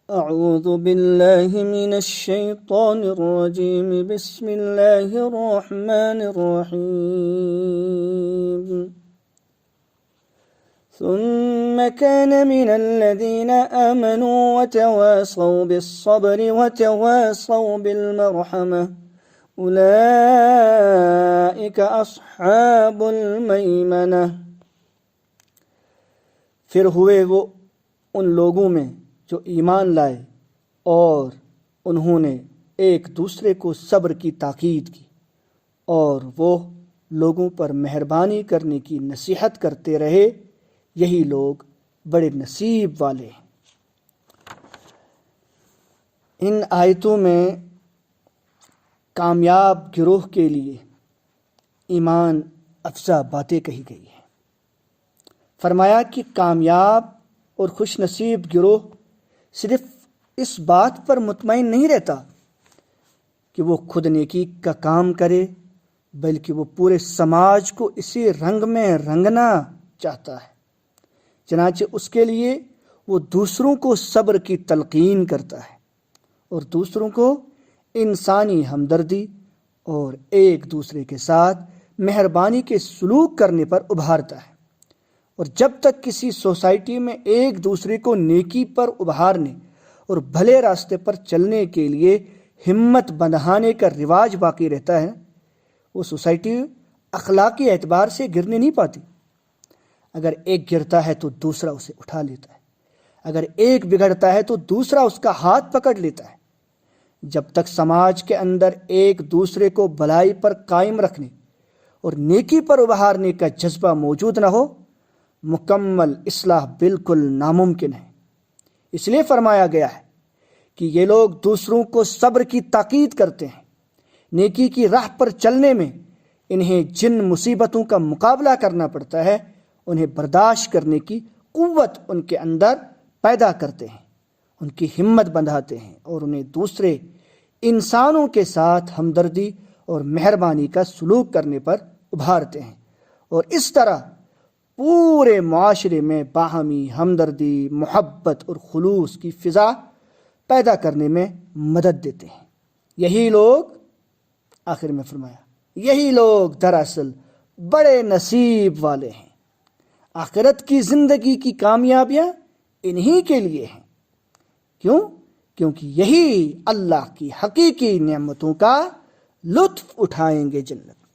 أعوذ بالله من الشيطان الرجيم بسم الله الرحمن الرحيم ثم كان من الذين آمنوا وتواصوا بالصبر وتواصوا بالمرحمة أولئك أصحاب المیمنہ۔ پھر ہوئے وہ ان لوگوں میں جو ایمان لائے اور انہوں نے ایک دوسرے کو صبر کی تاکید کی اور وہ لوگوں پر مہربانی کرنے کی نصیحت کرتے رہے، یہی لوگ بڑے نصیب والے ہیں۔ ان آیتوں میں کامیاب گروہ کے لیے ایمان افزا باتیں کہی گئی ہیں۔ فرمایا کہ کامیاب اور خوش نصیب گروہ صرف اس بات پر مطمئن نہیں رہتا کہ وہ خود نیکی کا کام کرے، بلکہ وہ پورے سماج کو اسی رنگ میں رنگنا چاہتا ہے۔ چنانچہ اس کے لیے وہ دوسروں کو صبر کی تلقین کرتا ہے اور دوسروں کو انسانی ہمدردی اور ایک دوسرے کے ساتھ مہربانی کے سلوک کرنے پر ابھارتا ہے۔ اور جب تک کسی سوسائٹی میں ایک دوسرے کو نیکی پر ابھارنے اور بھلے راستے پر چلنے کے لیے ہمت بندھانے کا رواج باقی رہتا ہے، وہ سوسائٹی اخلاقی اعتبار سے گرنے نہیں پاتی۔ اگر ایک گرتا ہے تو دوسرا اسے اٹھا لیتا ہے، اگر ایک بگڑتا ہے تو دوسرا اس کا ہاتھ پکڑ لیتا ہے۔ جب تک سماج کے اندر ایک دوسرے کو بھلائی پر قائم رکھنے اور نیکی پر ابھارنے کا جذبہ موجود نہ ہو، مکمل اصلاح بالکل ناممکن ہے۔ اس لیے فرمایا گیا ہے کہ یہ لوگ دوسروں کو صبر کی تاکید کرتے ہیں۔ نیکی کی راہ پر چلنے میں انہیں جن مصیبتوں کا مقابلہ کرنا پڑتا ہے، انہیں برداشت کرنے کی قوت ان کے اندر پیدا کرتے ہیں، ان کی ہمت بندھاتے ہیں اور انہیں دوسرے انسانوں کے ساتھ ہمدردی اور مہربانی کا سلوک کرنے پر ابھارتے ہیں، اور اس طرح پورے معاشرے میں باہمی ہمدردی، محبت اور خلوص کی فضا پیدا کرنے میں مدد دیتے ہیں۔ یہی لوگ، آخر میں فرمایا، یہی لوگ دراصل بڑے نصیب والے ہیں۔ آخرت کی زندگی کی کامیابیاں انہی کے لیے ہیں۔ کیوں؟ کیونکہ یہی اللہ کی حقیقی نعمتوں کا لطف اٹھائیں گے جنت۔